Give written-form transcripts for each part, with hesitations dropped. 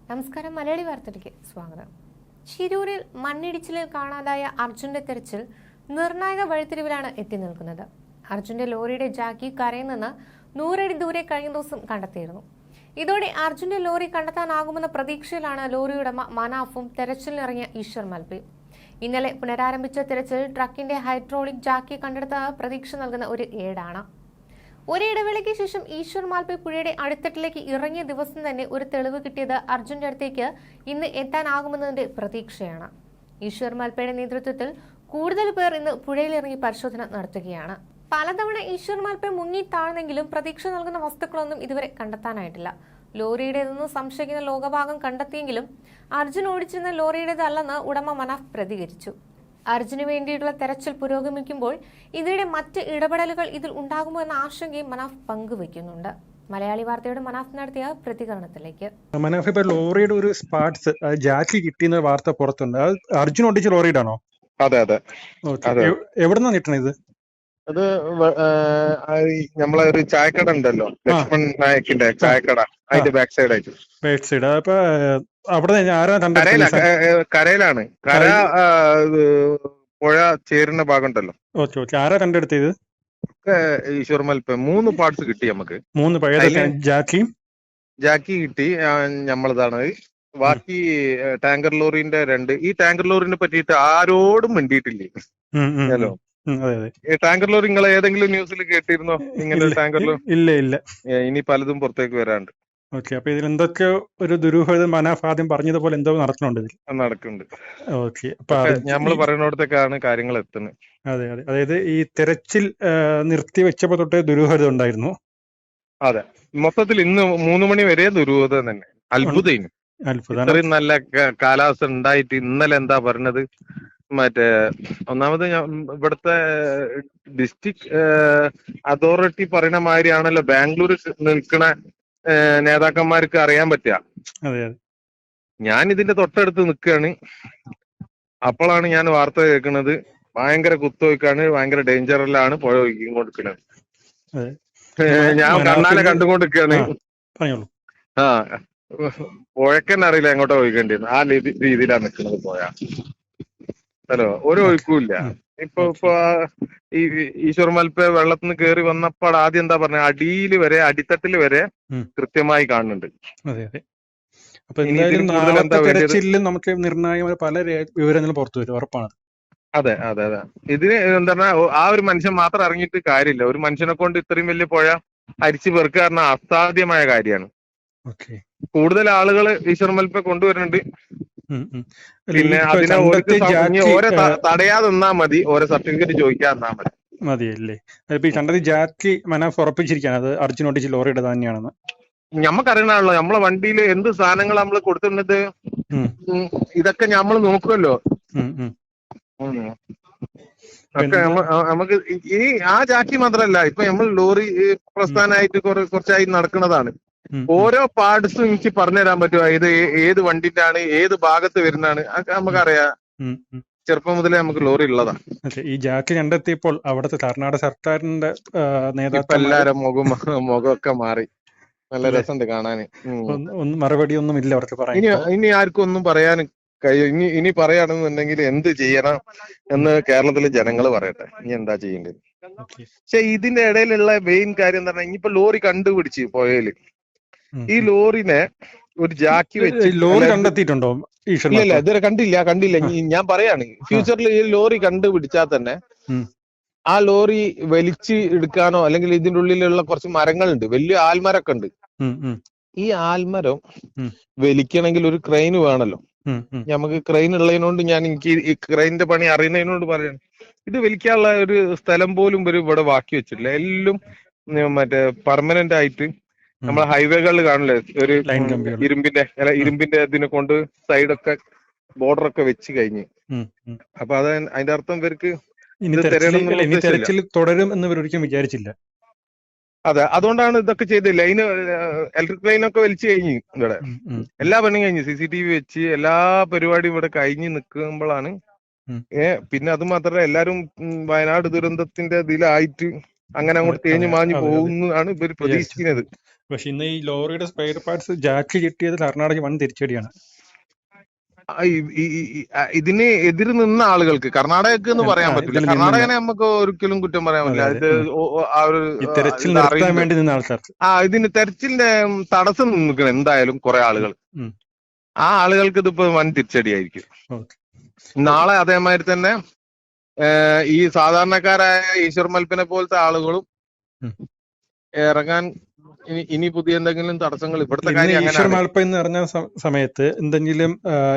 നമസ്കാരം. മലയാളി വാർത്തയിലേക്ക് സ്വാഗതം. ശിരൂരിൽ മണ്ണിടിച്ചിലിൽ കാണാതായ അർജുന്റെ തെരച്ചിൽ നിർണായക വഴിത്തിരിവിലാണ് എത്തി നിൽക്കുന്നത്. അർജുന്റെ ലോറിയുടെ ജാക്കി കരയിൽ നിന്ന് 100 അടി ദൂരെ കഴിഞ്ഞ ദിവസം കണ്ടെത്തിയിരുന്നു. ഇതോടെ അർജുന്റെ ലോറി കണ്ടെത്താനാകുമെന്ന പ്രതീക്ഷയിലാണ് ലോറി ഉടമ മനാഫും തെരച്ചിലിനിറങ്ങിയ ഈശ്വർ മൽപയും. ഇന്നലെ പുനരാരംഭിച്ച തെരച്ചിൽ ട്രക്കിന്റെ ഹൈഡ്രോളിക് ജാക്കി കണ്ടെടുത്ത പ്രതീക്ഷ നൽകുന്ന ഒരു ഏടാണ്. ഒരിടവേളയ്ക്ക് ശേഷം ഈശ്വർ മാൽപെ പുഴയുടെ അടിത്തട്ടിലേക്ക് ഇറങ്ങിയ ദിവസം തന്നെ ഒരു തെളിവ് കിട്ടിയത് അർജുന്റെ അടുത്തേക്ക് ഇന്ന് എത്താനാകുമെന്നതിന്റെ പ്രതീക്ഷയാണ്. ഈശ്വർ മാൽപയുടെ നേതൃത്വത്തിൽ കൂടുതൽ പേർ ഇന്ന് പുഴയിലിറങ്ങി പരിശോധന നടത്തുകയാണ്. പലതവണ ഈശ്വർ മാൽപെ മുങ്ങി താഴ്ന്നെങ്കിലും പ്രതീക്ഷ നൽകുന്ന വസ്തുക്കളൊന്നും ഇതുവരെ കണ്ടെത്താനായിട്ടില്ല. ലോറിയുടേതെന്ന് സംശയിക്കുന്ന ലോകഭാഗം കണ്ടെത്തിയെങ്കിലും അർജുൻ ഓടിച്ചിരുന്ന ലോറിയുടേതല്ലെന്ന് ഉടമ മനാഫ് പ്രതികരിച്ചു. അർജുന് വേണ്ടിയിട്ടുള്ള തെരച്ചിൽ പുരോഗമിക്കുമ്പോൾ ഇതിനിടെ മറ്റ് ഇടപെടലുകൾ ഇതിൽ ഉണ്ടാകുമോ എന്ന ആശങ്കയും മനാഫ് പങ്കുവയ്ക്കുന്നുണ്ട്. മലയാളി വാർത്തയുടെ മനാഫ് നടത്തിയ പ്രതികരണത്തിലേക്ക്. മനാഫ്, ഇപ്പൊ ലോറിയുടെ ഒരു സ്പാർട്സ് ജാക്കി കിട്ടിയെന്ന വാർത്ത പുറത്തുണ്ട്. അത് അർജുൻ ഓടിച്ച ലോറിയുടെ ആണോ? അതെ അതെ. എവിടെ നിന്നാണ് കിട്ടണത് ഇത്? അത് നമ്മളെ ഒരു ചായക്കട ഉണ്ടല്ലോ, ലക്ഷ്മൺ നായക്കിന്റെ ചായക്കട, അതിന്റെ ബാക്ക് സൈഡ് ആയിട്ട്. Back side. അപ്പൊ അവിടെ കരയിലാണ്. കര പുഴ ചേരുന്ന ഭാഗം ഉണ്ടല്ലോ. Okay okay. ആരാ കണ്ടെടുത്തത്? ഈശ്വർ മൽപെ. 3 പാർട്സ് കിട്ടി നമുക്ക്. 3 ജാക്കി കിട്ടി, നമ്മളതാണ്. ബാക്കി ടാങ്കർ ലോറിന്റെ 2. ഈ ടാങ്കർ ലോറിനെ പറ്റിയിട്ട് ആരോടും മിണ്ടിയിട്ടില്ലേ? ഹലോ, ടാങ്കർ ലോറി നിങ്ങൾ ഏതെങ്കിലും ന്യൂസിൽ കേട്ടിരുന്നോ? ഇങ്ങനെ ടാങ്കർ ലോറി ഇല്ല ഇല്ല. ഇനി പലതും പുറത്തേക്ക് വരാണ്ട്. ഓക്കെ. അപ്പൊ ഇതിൽ എന്തൊക്കെ ഒരു ദുരൂഹത മനാഫ് ആദ്യം പറഞ്ഞതുപോലെ എന്തോ നടക്കുന്നുണ്ട് ഇതിൽ. നടക്കുന്നുണ്ട്. ഓക്കെ. അപ്പൊ നമ്മൾ പറയുന്നിടത്തേക്കാണ് കാര്യങ്ങൾ എത്തുന്നത്. അതെ അതെ. അതായത് ഈ തെരച്ചിൽ നിർത്തിവെച്ചപ്പോ തൊട്ടേ ദുരൂഹത ഉണ്ടായിരുന്നു. അതെ, മൊത്തത്തിൽ ഇന്ന് 3 മണി വരെ ദുരൂഹത തന്നെ. അത്ഭുതം. ഇത്രയും നല്ല കാലാവസ്ഥ ഉണ്ടായിട്ട് ഇന്നലെ എന്താ പറഞ്ഞത്? മറ്റേ ഒന്നാമത് ഇവിടുത്തെ ഡിസ്ട്രിക്ട് അതോറിറ്റി പറയുന്ന മാതിരിയാണല്ലോ ബാംഗ്ലൂർ നിൽക്കണ നേതാക്കന്മാർക്ക് അറിയാൻ പറ്റുക. ഞാൻ ഇതിന്റെ തൊട്ടടുത്ത് നിൽക്കുകയാണ്. അപ്പോഴാണ് ഞാൻ വാർത്ത കേൾക്കുന്നത് ഭയങ്കര കുത്തൊഴുക്കാണ്, ഭയങ്കര ഡേഞ്ചറിലാണ് പുഴ ഒഴുകിക്കൊണ്ടിരിക്കുന്നത്. ഞാൻ കണ്ണാലെ കണ്ടുകൊണ്ടിരിക്കുകയാണ്. ആ, പുഴക്കന്നെ അറിയില്ല എങ്ങോട്ടാ ഒഴുകേണ്ടിയെന്ന്. ആ രീതിയിലാണ് നിൽക്കുന്നത് പുഴ. ഹലോ, ഒരു ഒഴുക്കുമില്ല. ഇപ്പൊ ഈ ഈശ്വർ മൽപെ വെള്ളത്തിൽ നിന്ന് കയറി വന്നപ്പോൾ ആദ്യം എന്താ പറഞ്ഞ, അടിയിൽ വരെ, അടിത്തട്ടിൽ വരെ കൃത്യമായി കാണുന്നുണ്ട്. നമുക്ക് നിർണായകമായ പല വിവരങ്ങളും പുറത്തു വരും, ഉറപ്പാണ്. അതെ അതെ അതെ. ഇതിന് എന്താ പറഞ്ഞാൽ ആ ഒരു മനുഷ്യൻ മാത്രം ഇറങ്ങിയിട്ട് കാര്യമില്ല. ഒരു മനുഷ്യനെ കൊണ്ട് ഇത്രയും വലിയ പുഴ അരിച്ചു പെറുക്കുക പറഞ്ഞാൽ അസാധ്യമായ കാര്യമാണ്. കൂടുതൽ ആളുകൾ ഈശ്വർ മൽപെ കൊണ്ടുവരുന്നുണ്ട്. പിന്നെ അതിനെ ഓരോ തടയാതെ നിന്നാ മതി, ഓരോ സർട്ടിഫിക്കറ്റ് ചോദിക്കാൻ നിന്നാ മതി. മതിയല്ലേ? ഇപ്പൊ ഈ കണ്ടത് ജാക്കി മനാഫ് ഉറപ്പിച്ചിരിക്കുകയാണ് അത് അർജുൻ ഓടിച്ച ലോറിയുടെ തന്നെയാണെന്ന്. ഞമ്മക്കറിയണല്ലോ, നമ്മളെ വണ്ടിയിൽ എന്ത് സാധനങ്ങൾ നമ്മൾ കൊടുത്തിരുന്നത് ഇതൊക്കെ നമ്മൾ നോക്കുമല്ലോ. ഒക്കെ നമുക്ക് ഈ ആ ജാക്കി മാത്രല്ല, ഇപ്പൊ നമ്മൾ ലോറി പ്രസ്ഥാനമായിട്ട് കുറച്ചായി നടക്കുന്നതാണ്. ഓരോ പാർട്സും എനിക്ക് പറഞ്ഞുതരാൻ പറ്റുമോ? ഇത് ഏത് വണ്ടിന്റെ ആണ്, ഏത് ഭാഗത്ത് വരുന്നതാണ്, നമുക്കറിയാം. ചെറുപ്പം മുതലേ നമുക്ക് ലോറി ഉള്ളതാണ്. ഈ ജാക്കി കണ്ടെത്തിയപ്പോൾ അവിടുത്തെ കർണാടക സർക്കാരിന്റെ നേതാക്കൾ എല്ലാരും മുഖമൊക്കെ മാറി. നല്ല രസമുണ്ട് കാണാന്. മറുപടി ഒന്നും ഇല്ല അവർക്ക് പറയാൻ. ഇനി ആർക്കും ഒന്നും പറയാൻ കഴിയും? ഇനി പറയുകയാണെന്നുണ്ടെങ്കിൽ എന്ത് ചെയ്യണം എന്ന് കേരളത്തിലെ ജനങ്ങൾ പറയട്ടെ. ഇനി എന്താ ചെയ്യേണ്ടത്? പക്ഷെ ഇതിന്റെ ഇടയിലുള്ള മെയിൻ കാര്യം എന്താ പറഞ്ഞാൽ, ഇനിയിപ്പോ ലോറി കണ്ടുപിടിച്ച് പോയാല് ഈ ലോറിനെ ഒരു ജാക്കി വെച്ച് ലോറി കണ്ടെത്തിയിട്ടുണ്ടോ? ഇല്ല, ഇതുവരെ കണ്ടില്ല. ഞാൻ പറയാണ്, ഫ്യൂച്ചറിൽ ഈ ലോറി കണ്ടുപിടിച്ചാൽ തന്നെ ആ ലോറി വലിച്ച് എടുക്കാനോ, അല്ലെങ്കിൽ ഇതിന്റെ ഉള്ളിലുള്ള കുറച്ച് മരങ്ങളുണ്ട്, വലിയ ആൽമരമൊക്കെ ഉണ്ട്. ഈ ആൽമരം വലിക്കണമെങ്കിൽ ഒരു ക്രെയിൻ വേണമല്ലോ. നമുക്ക് ക്രെയിൻ ഉള്ളതിനോണ്ട് എനിക്ക് ഈ ക്രെയിനിന്റെ പണി അറിയുന്നതിനോട് പറയാണ്, ഇത് വലിക്കാനുള്ള ഒരു സ്ഥലം പോലും ഇവിടെ ബാക്കി വെച്ചിട്ടില്ല. എല്ലാം മറ്റേ പെർമനന്റ് ആയിട്ട് നമ്മളെ ഹൈവേകളിൽ കാണില്ലേ, ഒരു ഇരുമ്പിന്റെ ഇതിനെ കൊണ്ട് സൈഡൊക്കെ ബോർഡറൊക്കെ വെച്ച് കഴിഞ്ഞ്. അപ്പൊ അത് അതിന്റെ അർത്ഥം ഇവർക്ക് തുടരും എന്ന് ഒരിക്കലും വിചാരിച്ചില്ല. അതെ, അതുകൊണ്ടാണ് ഇതൊക്കെ ചെയ്ത് ലൈന്, ഇലക്ട്രിക് ലൈനൊക്കെ വലിച്ചു കഴിഞ്ഞ് ഇവിടെ എല്ലാ പണിയും കഴിഞ്ഞ്, CCTV വെച്ച് എല്ലാ പരിപാടിയും ഇവിടെ കഴിഞ്ഞ് നിൽക്കുമ്പോഴാണ്. പിന്നെ അത് മാത്രമല്ല, എല്ലാരും വയനാട് ദുരന്തത്തിന്റെ ഇതിലായിട്ട് അങ്ങനെ അങ്ങോട്ട് തേഞ്ഞു മാഞ്ഞു പോകുന്നതാണ് ഇവർ പ്രതീക്ഷിക്കുന്നത്. പക്ഷെ ഇന്ന് ഈ ലോറിയുടെ സ്പെയർ പാർട്സ് ജാക്കി കിട്ടിയത് കർണാടക വൻ തിരിച്ചടിയാണ്. ഇതിന് എതിര് നിന്ന ആളുകൾക്ക് കർണാടകക്ക് എന്ന് പറയാൻ പറ്റില്ല. ഇതിൽ നിന്ന് കർണാടകനെ നമുക്ക് ഒരിക്കലും കുറ്റം പറയാൻ അതെ പറ്റില്ല. അതെ ഇത് ആ ഒരു ഈ തെരച്ചിൽ ഇത് നിർത്താൻ അറിയുന്നത് വേണ്ടി നിന്ന ആൾക്കാർക്ക്. ഇതിന് തെരച്ചിലിന്റെ തടസ്സം നിൽക്കണം എന്തായാലും കുറെ ആളുകൾ. ഉം. ആ ആളുകൾക്ക് ഇതിപ്പോ വൻ തിരിച്ചടിയായിരിക്കും. ഓക്കെ. നാളെ അതേമാതിരി തന്നെ ഈ സാധാരണക്കാരായ ഈശ്വർ മൽപ്പിനെ പോലത്തെ ആളുകളും ഉം. ഇറങ്ങാൻ ഇനി പുതിയ എന്തെങ്കിലും തടസ്സങ്ങൾ ഇവിടുത്തെ ഇന്ന് കാര്യം ഈശ്വർ അങ്ങനെയാണ്. മാൾപ്പ എന്ന് പറഞ്ഞ സമയത്ത് എന്തെങ്കിലും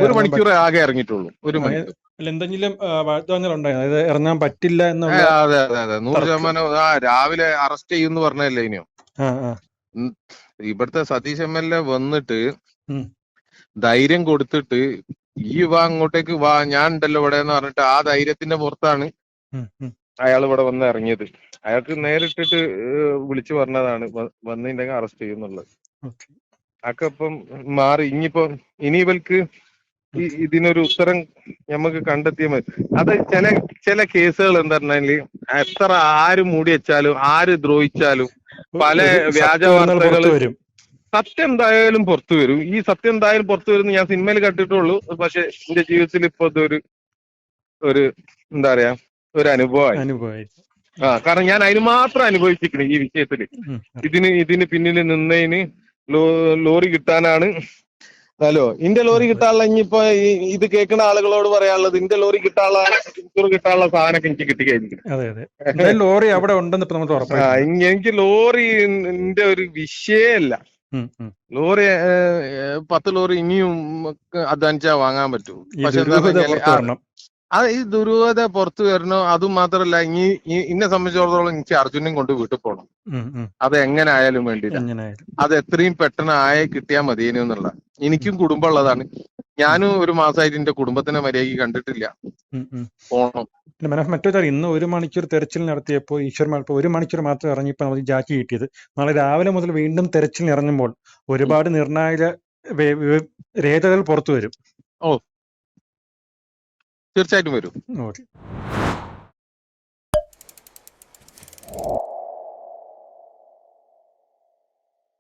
ഒരു മണിക്കൂർ ആകെ ഇറങ്ങിയിട്ടുള്ളൂ. ഒരു മണിക്കൂർ. എന്തെങ്കിലും വാഗ്ദാനങ്ങൾ ഉണ്ടായിരുന്നു, അതായത് ഇറങ്ങാൻ പറ്റില്ല എന്നുള്ള. അതെ അതെ അതെ 100% രാവിലെ അറസ്റ്റ് ചെയ്യുമെന്ന് പറഞ്ഞല്ലേ ഇനിയോ. ആ ആ ഇവിടുത്തെ സതീഷ് MLA വന്നിട്ട് ഉം. ധൈര്യം കൊടുത്തിട്ട് വാ അങ്ങോട്ടേക്ക് വാ ഞാൻ ഉണ്ടല്ലോ ഇവിടെ എന്ന് പറഞ്ഞിട്ട് ആ ധൈര്യത്തിന്റെ പുറത്താണ് ഉം, ഉം. അയാൾ ഇവിടെ വന്ന് ഇറങ്ങിയത്. അയാൾക്ക് നേരിട്ടിട്ട് വിളിച്ചു പറഞ്ഞതാണ് വന്നിട്ടുണ്ടെങ്കിൽ അറസ്റ്റ് ചെയ്യുന്നുള്ളത്. ഓക്കെ. അതൊക്കെ ഇപ്പം മാറി. ഇനി ഇവർക്ക് ഇതിനൊരു ഉത്തരം നമുക്ക് കണ്ടെത്തിയാൽ മതി. അത് ചില കേസുകൾ എന്താ പറഞ്ഞാല് എത്ര ആര് മൂടി വെച്ചാലും ആര് ദ്രോഹിച്ചാലും പല വ്യാജ വാർത്തകൾ വരും. സത്യം എന്തായാലും പുറത്തു വരും. ഈ സത്യം എന്തായാലും പുറത്തു വരും ഞാൻ സിനിമയിൽ കണ്ടിട്ടുള്ളൂ. പക്ഷെ എന്റെ ജീവിതത്തിൽ ഇപ്പൊ ഒരു എന്താ പറയാ ഒരു അനുഭവമായി. കാരണം ഞാൻ അതിന് മാത്രം അനുഭവിച്ചിരിക്കുന്നു ഈ വിഷയത്തില്. ഇതിന് പിന്നിൽ നിന്നതിന് ലോറി കിട്ടാനാണ്. ഹലോ, ഇന്റെ ലോറി കിട്ടാനുള്ള ഇനിയിപ്പോ ഇത് കേൾക്കുന്ന ആളുകളോട് പറയാനുള്ളത് ഇന്റെ ലോറി കിട്ടാനുള്ള സാധനമൊക്കെ എനിക്ക് കിട്ടിക്കഴിഞ്ഞു. ലോറി അവിടെ ഉണ്ടെന്ന് എനിക്ക് ലോറിന്റെ ഒരു വിഷയമല്ല. ലോറി 10 ലോറി ഇനിയും അധ്വാനിച്ചാ വാങ്ങാൻ പറ്റൂ. പക്ഷെ ഈ ദുരൂഹത പുറത്തു വരണോ. അതും മാത്രല്ല ഇന്നെ സംബന്ധിച്ചിടത്തോളം എനിക്ക് അർജുനും കൊണ്ട് വീട്ടിൽ പോകണം. അത് എങ്ങനെ ആയാലും വേണ്ടില്ല. അത് എത്രയും പെട്ടെന്ന് കിട്ടിയാൽ മതിയേനു എന്നുള്ള. എനിക്കും കുടുംബം ഉള്ളതാണ്. ഞാനും ഒരു മാസമായിട്ട് എന്റെ കുടുംബത്തിനെ മര്യാദയ്ക്ക് കണ്ടിട്ടില്ല. പോണം. മറ്റൊരു കാര്യം, ഇന്ന് 1 മണിക്കൂർ തെരച്ചിൽ നടത്തിയപ്പോൾ ഈശ്വർ മാൾപ്പ 1 മണിക്കൂർ മാത്രം ഇറങ്ങിയപ്പോൾ നമുക്ക് ജാക്കി കിട്ടിയത്. നാളെ രാവിലെ മുതൽ വീണ്ടും തെരച്ചിൽ ഇറങ്ങുമ്പോൾ ഒരുപാട് നിർണായക രേഖകൾ പുറത്തു വരും. തീർച്ചയായിട്ടും വരും. ഓക്കെ.